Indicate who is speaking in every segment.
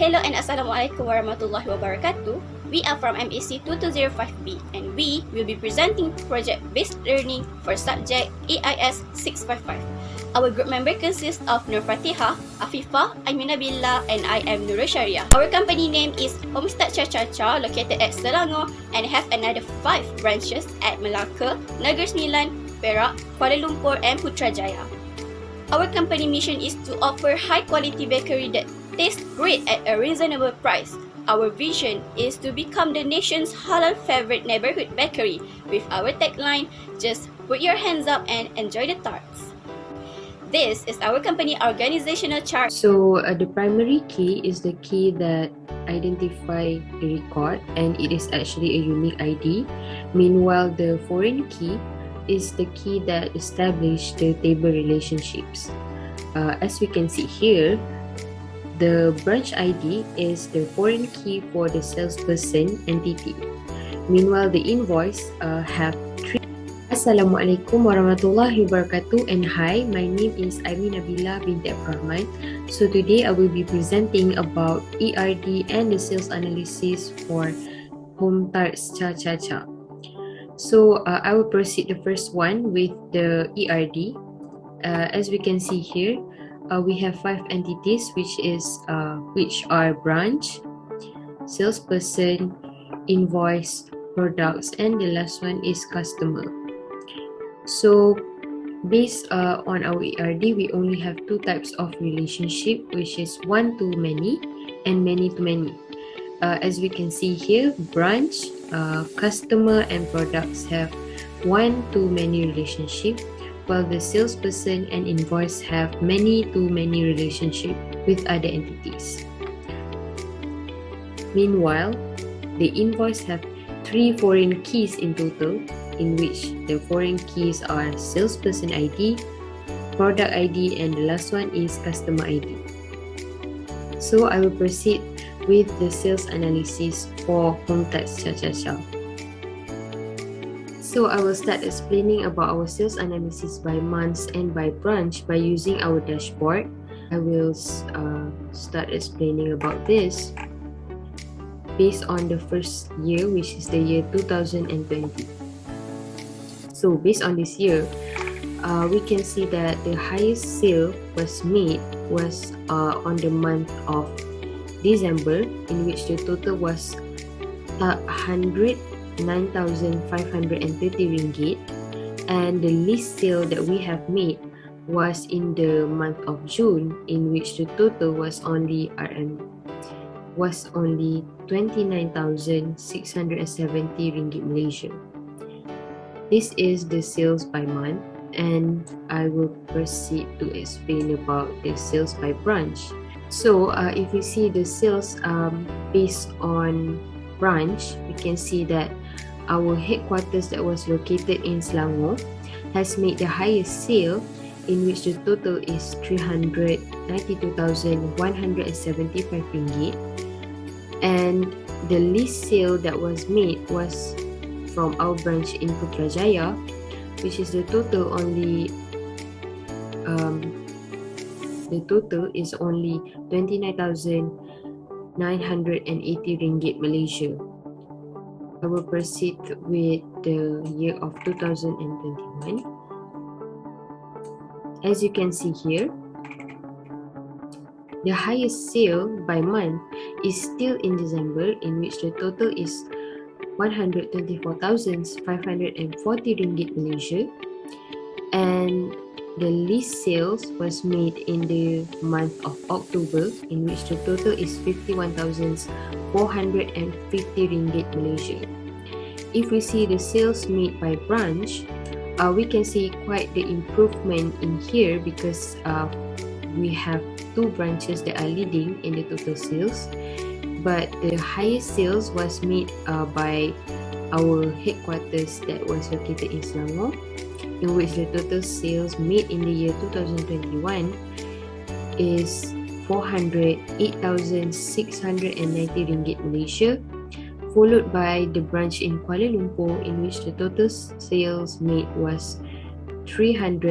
Speaker 1: Hello and Assalamualaikum warahmatullahi wabarakatuh. We are from MAC 2205B and we will be presenting project-based learning for subject AIS655. Our group member consists of Nur Fatihah, Afifah, aimi, and I am Syariah. Our company name is Homestad Cha-Cha-Cha, located at Selangor and have another 5 branches at Melaka, Negeri Sembilan, Perak, Kuala Lumpur and Putrajaya. Our company mission is to offer high-quality bakery that tastes great at a reasonable price. Our vision is to become the nation's halal favorite neighborhood bakery. With our tagline, just put your hands up and enjoy the tarts. This is our company organizational chart.
Speaker 2: So the primary key is the key that identify the record, and it is actually a unique ID. Meanwhile, the foreign key is the key that establish the table relationships. As we can see here, the branch ID is the foreign key for the salesperson entity. Meanwhile, the invoice have 3. Assalamualaikum warahmatullahi wabarakatuh, and hi, my name is Aimi binti Rahman. So today I will be presenting about ERD and the sales analysis for Home Tarts Cha-Cha-Cha. So I will proceed the first one with the ERD. As we can see here, we have 5 entities which are branch, salesperson, invoice, products, and the last one is customer. So based on our ERD, we only have 2 types of relationship, which is one to many and many to many. As we can see here, branch, customer, and products have one to many relationship, while the salesperson and invoice have many to many relationship with other entities. Meanwhile, the invoice have 3 foreign keys in total, in which the foreign keys are salesperson ID, product ID, and the last one is customer ID. So I will proceed with the sales analysis for Home Tarts Cha-Cha-Cha. So I will start explaining about our sales analysis by months and by branch by using our dashboard. I will start explaining about this based on the first year, which is the year 2020. So based on this year, we can see that the highest sale was made was on the month of December, in which the total was 9,530 ringgit, and the least sale that we have made was in the month of June, in which the total was only 29,670 ringgit Malaysian. This is the sales by month, and I will proceed to explain about the sales by branch. So if we see the sales based on branch, we can see that our headquarters that was located in Selangor has made the highest sale, in which the total is 392,175 ringgit, and the least sale that was made was from our branch in Putrajaya, which is the total only is only 29,980 ringgit Malaysia. I will proceed with the year of 2021. As you can see here, the highest sale by month is still in December, in which the total is 124,540 ringgit Malaysia, and the least sales was made in the month of October, in which the total is 51,450 ringgit Malaysia. If we see the sales made by branch, we can see quite the improvement in here, because we have 2 branches that are leading in the total sales, but the highest sales was made by our headquarters that was located in Selangor, in which the total sales made in the year 2021 is 408,690 ringgit Malaysia, followed by the branch in Kuala Lumpur, in which the total sales made was 375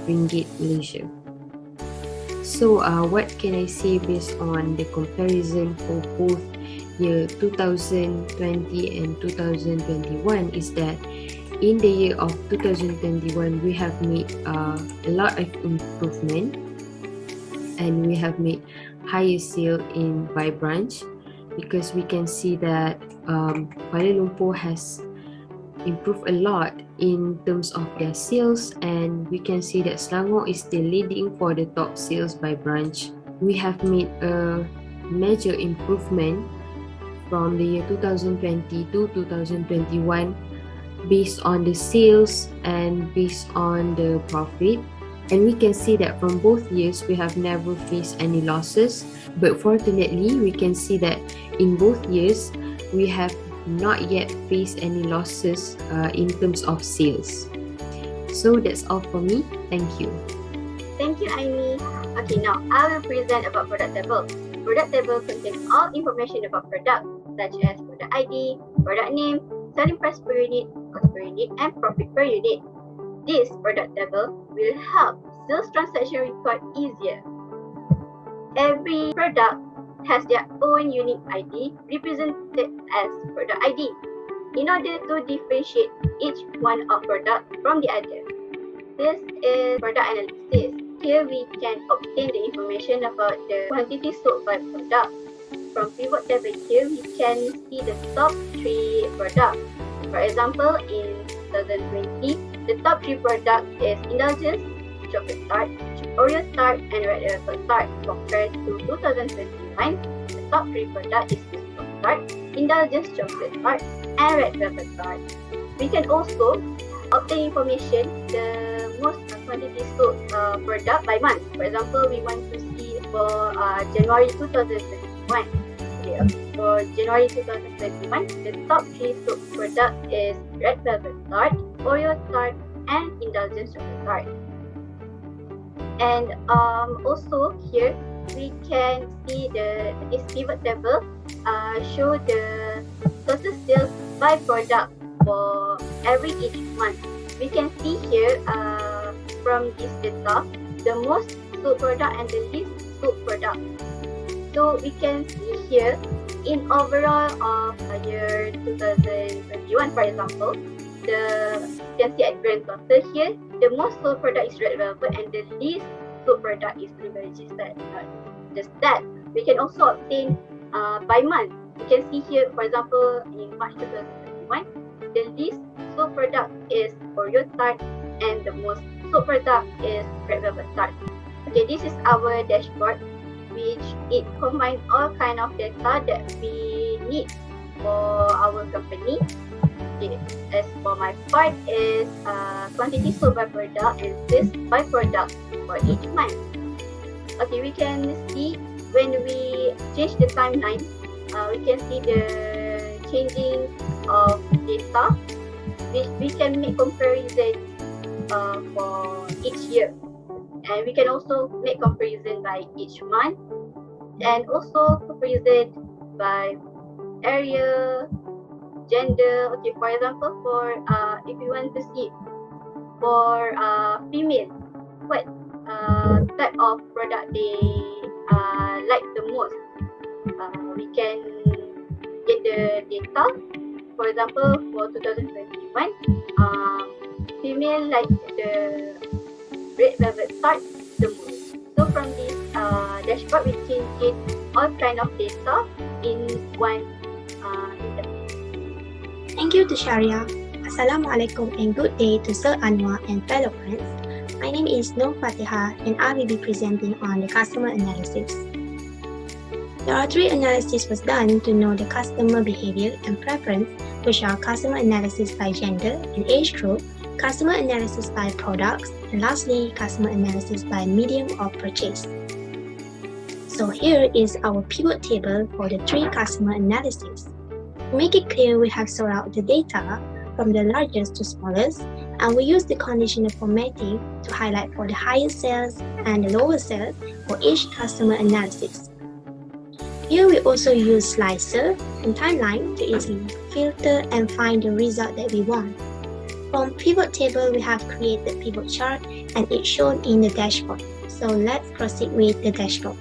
Speaker 2: ringgit Malaysia. So what can I say based on the comparison for both year 2020 and 2021 is that in the year of 2021 we have made a lot of improvement, and we have made higher sale in by branch, because we can see that Kuala Lumpur has improved a lot in terms of their sales, and we can see that Selangor is still leading for the top sales by branch. We have made a major improvement from the year 2020 to 2021 based on the sales and based on the profit. And we can see that from both years we have never faced any losses, but fortunately we can see that in both years we have not yet faced any losses in terms of sales. So that's all for me. Thank you.
Speaker 1: Thank you, Aimi. Okay, now I will present about product table. Product table contains all information about product, such as product ID, product name, selling price per unit, cost per unit, and profit per unit. This product table will help sales transaction record easier. Every product has their own unique ID represented as product ID in order to differentiate each one of product from the other. This is product analysis. Here we can obtain the information about the quantity sold by product. From pivot table here, we can see the top 3 products. For example, in 2020, the top 3 products is Indulgence, Chocolate Tart, Oreo Tart, and Red Velvet Tart. Compared to 2021, the top 3 products is Biscuit Tart, Indulgence Chocolate Tart, and Red Velvet Tart. We can also obtain information the most quantity sold product by month. For example, we want to see for January 2021. For January 2021, the top 3 sold product is Red Velvet Tart, Oreo Tart, and Indulgence Chocolate Tart. And also here we can see this pivot table show the total sales by product for each month. We can see here from this data the most sold product and the least sold product. So we can see here in overall of year 2021, for example, you can see at grand total here, the most sold product is Red Velvet and the least sold product is Blueberry Cheesesteak. Just that, we can also obtain by month. You can see here, for example, in March 2021, the least sold product is Oreo Tart and the most sold product is Red Velvet Tart. Okay, this is our dashboard, which it combines all kind of data that we need for our company. Okay, as for my part is quantity sold by product and sales by product for each month. Okay, we can see when we change the timeline, we can see the changing of data, which we can make comparison for each year. And we can also make comparison by each month and also comparison by area, gender. Okay, for example, for if you want to see for female, what type of product they like the most, we can get the data. For example, for 2021, female like the Red Velvet Tart the most. So from this dashboard, we can get all kind of data in one interface.
Speaker 3: Thank you to Syariah. Assalamualaikum and good day to Sir Anwar and fellow friends. My name is Nur Fatiha and I will be presenting on the customer analysis. There are 3 analyses was done to know the customer behavior and preference, which are customer analysis by gender and age group, customer analysis by products, and lastly, customer analysis by medium of purchase. So here is our pivot table for the 3 customer analyses. To make it clear, we have sorted out the data from the largest to smallest, and we use the conditional formatting to highlight for the highest sales and the lowest sales for each customer analysis. Here we also use slicer and timeline to easily filter and find the result that we want. From pivot table, we have created pivot chart and it's shown in the dashboard. So let's proceed with the dashboard.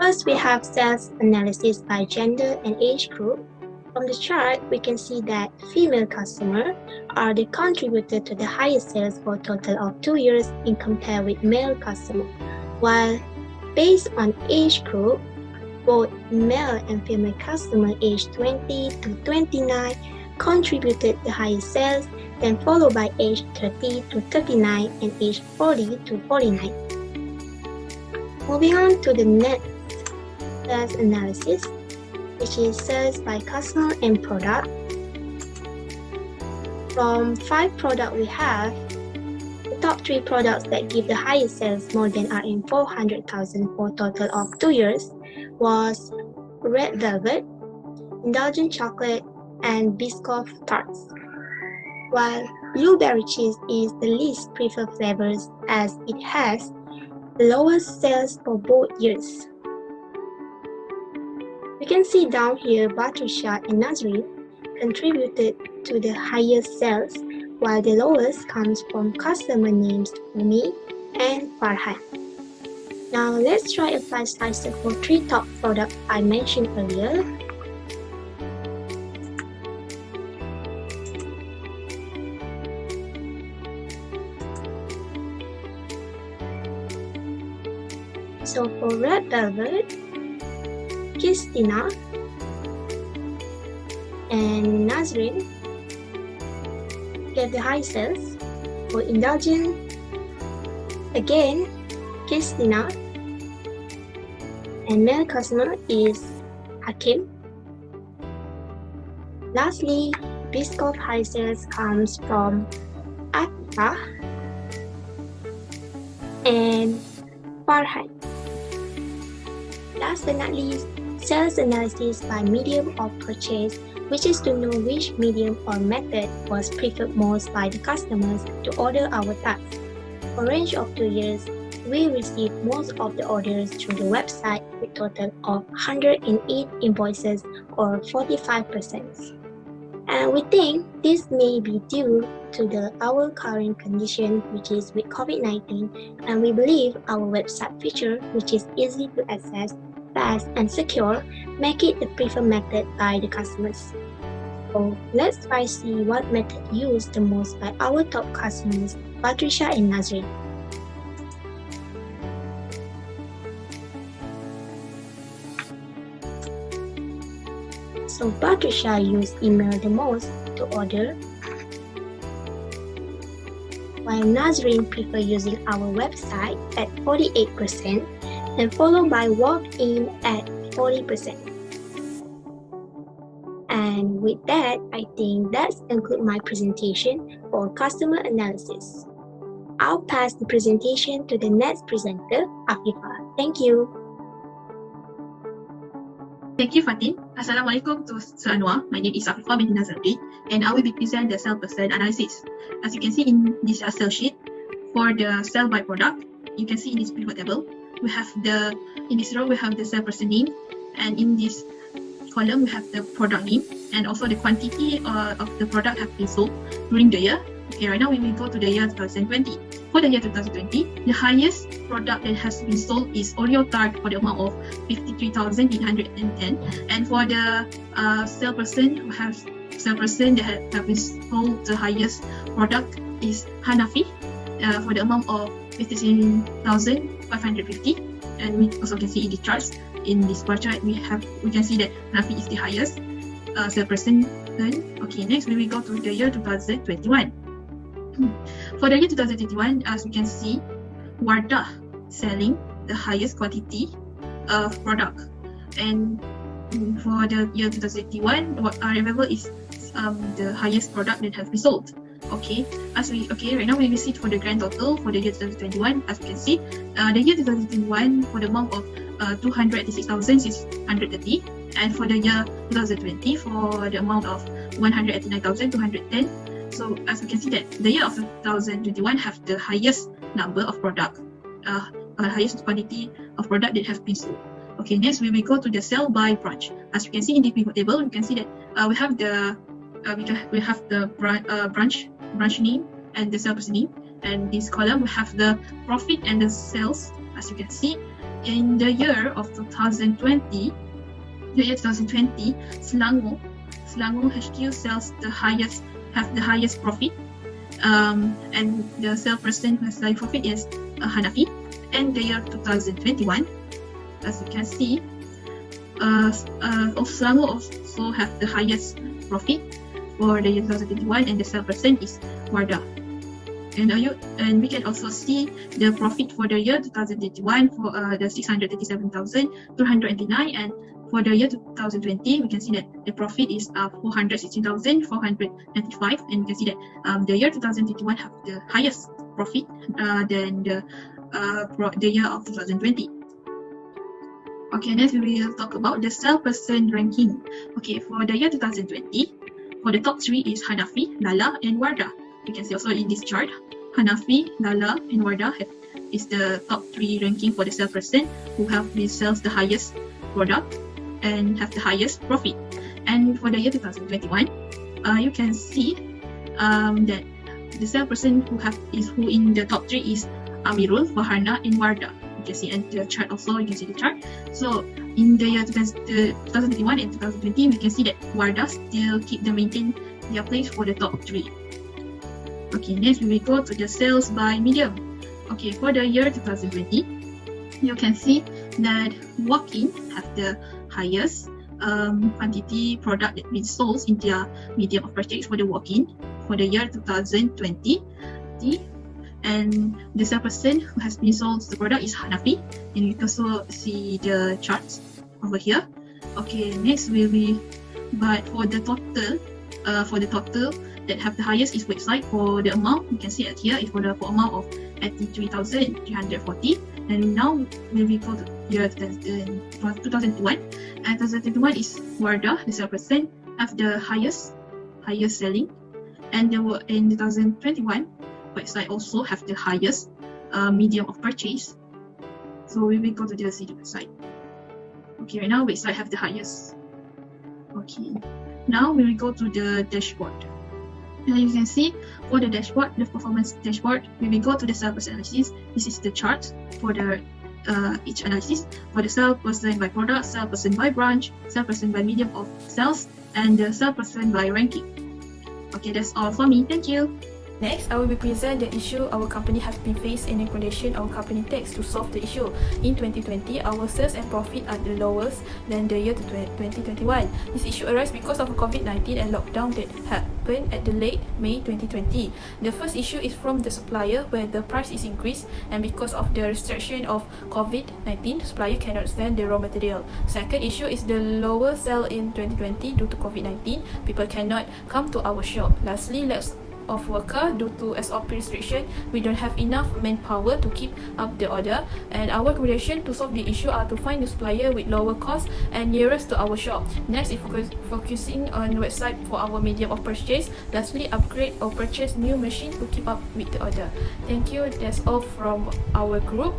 Speaker 3: First, we have sales analysis by gender and age group. From the chart, we can see that female customers are the contributor to the highest sales for a total of 2 years in compare with male customers, while based on age group, both male and female customers aged 20 to 29 contributed the highest sales, then followed by age 30 to 39 and age 40 to 49. Moving on to the next sales analysis, which is sales by customer and product. From 5 products we have, the top 3 products that give the highest sales more than Rm 400,000 for a total of 2 years was red velvet, indulgent chocolate, and Biscoff tarts. While blueberry cheese is the least preferred flavors as it has the lowest sales for both years. We can see down here butterscotch and Nazarene contributed to the highest sales, while the lowest comes from customer names Aimi and Farhan. Now let's try a price slicer for 3 top products I mentioned earlier. So for red velvet, Christina and Nazarene get the high sales. For indulgent, again, Christina, and male customer is Hakim. Lastly, Biscoff high sales comes from afifah and Farhan. Last but not least, sales analysis by medium of purchase, which is to know which medium or method was preferred most by the customers to order our tasks. For a range of 2 years, we received most of the orders through the website with a total of 108 invoices or 45%. And we think this may be due to our current condition, which is with COVID-19, and we believe our website feature, which is easy to access, fast and secure, make it the preferred method by the customers. So let's try see what method used the most by our top customers, Patricia and Nazreen. So Patricia used email the most to order, while Nazreen prefer using our website at 48%, and followed by walk-in at 40%. And with that, I think that's conclude my presentation for customer analysis. I'll pass the presentation to the next presenter, Afifah. Thank you.
Speaker 4: Thank you, Fatin. Assalamualaikum to Sir Anwar. My name is Afifah binti Nazarudin, and I will be presenting the salesperson analysis. As you can see in this sales sheet, for the sell by product, you can see in this pivot table, we have in this row we have the salesperson name, and in this column we have the product name, and also the quantity of the product have been sold during the year. Okay, right now we will go to the year 2020. For the year 2020, the highest product that has been sold is Oreo tart for the amount of 53,810, and for the salesperson that have been sold the highest product is Hanafi for the amount of 57,550, and we also can see in the charts in this bar chart we can see that Hanafi is the highest salesperson. Okay, next we will go to the year 2021. For the year 2021, as we can see, Wardah selling the highest quantity of product, and for the year 2021, what I remember is the highest product that has been sold. Okay, right now we will see for the grand total for the year 2021. As you can see, the year 2021 for the amount of 286,630, and for the year 2020 for the amount of 189,210. So as we can see that the year of 2021 have the highest number of product, highest quantity of product that have been sold. Okay, next we will go to the sell by branch. As you can see in the pivot table, you can see that we have the branch name and the sales name, and this column we have the profit and the sales. As you can see, in the year of 2020, Selangor HQ have the highest profit, and the sales person who has the profit is Hanafi. And the year 2021, as you can see, Selangor also have the highest profit for the year 2021, and the sales person is Wardah. And we can also see the profit for the year 2021 for the 637,289, and for the year 2020 we can see that the profit is 416,495, and we can see that the year 2021 have the highest profit than the year of 2020. Okay, next we will talk about the sales person ranking. Okay, for the year 2020, for the top 3 is Hanafi, Lala, and Wardah. You can see also in this chart, Hanafi, Lala, and Wardah is the top 3 ranking for the sales person who have sells the highest product and have the highest profit. And for the year 2021, you can see that the sales person who in the top 3 is Amirul, Farhana, and Wardah. You can see in the chart also, you can see the chart. So in the year 2021 and 2020, we can see that Wardah still maintain their place for the top 3. Okay, next we will go to the sales by medium. Okay, for the year 2020, you can see that walk-in have the highest quantity product that been sold in their medium of purchase for the walk-in for the year 2020. And the sales person who has been sold the product is Hanafi, and you can also see the charts over here. Okay, next but for the total that have the highest is website. For the amount, you can see it here is for amount of 83,340. And now we will go to year 2021. And 2021 is Wardah, the sales person have the highest selling, and in 2021 website also have the highest medium of purchase. So we will go to the website. Okay, right now website have the highest. Okay, now we will go to the dashboard. And you can see for the dashboard, the performance dashboard, we will go to the sales person analysis. This is the chart for the each analysis for the sales person by product, sales person by branch, sales person by medium of sales, and the sales person by ranking. Okay, that's all for me. Thank you.
Speaker 5: Next, I will be present the issue our company has been faced and recommendation our company takes to solve the issue. In 2020, our sales and profit are the lowest than the year 2021. This issue arises because of COVID-19 and lockdown that happened at the late May 2020. The first issue is from the supplier where the price is increased, and because of the restriction of COVID-19, supplier cannot send the raw material. Second issue is the lower sale in 2020 due to COVID-19. People cannot come to our shop. Lastly, of worker due to SOP restriction, we don't have enough manpower to keep up the order, and our recommendation to solve the issue are to find the supplier with lower cost and nearest to our shop. Next is focusing on website for our medium of purchase. Lastly, upgrade or purchase new machine to keep up with the order. Thank you. That's all from our group.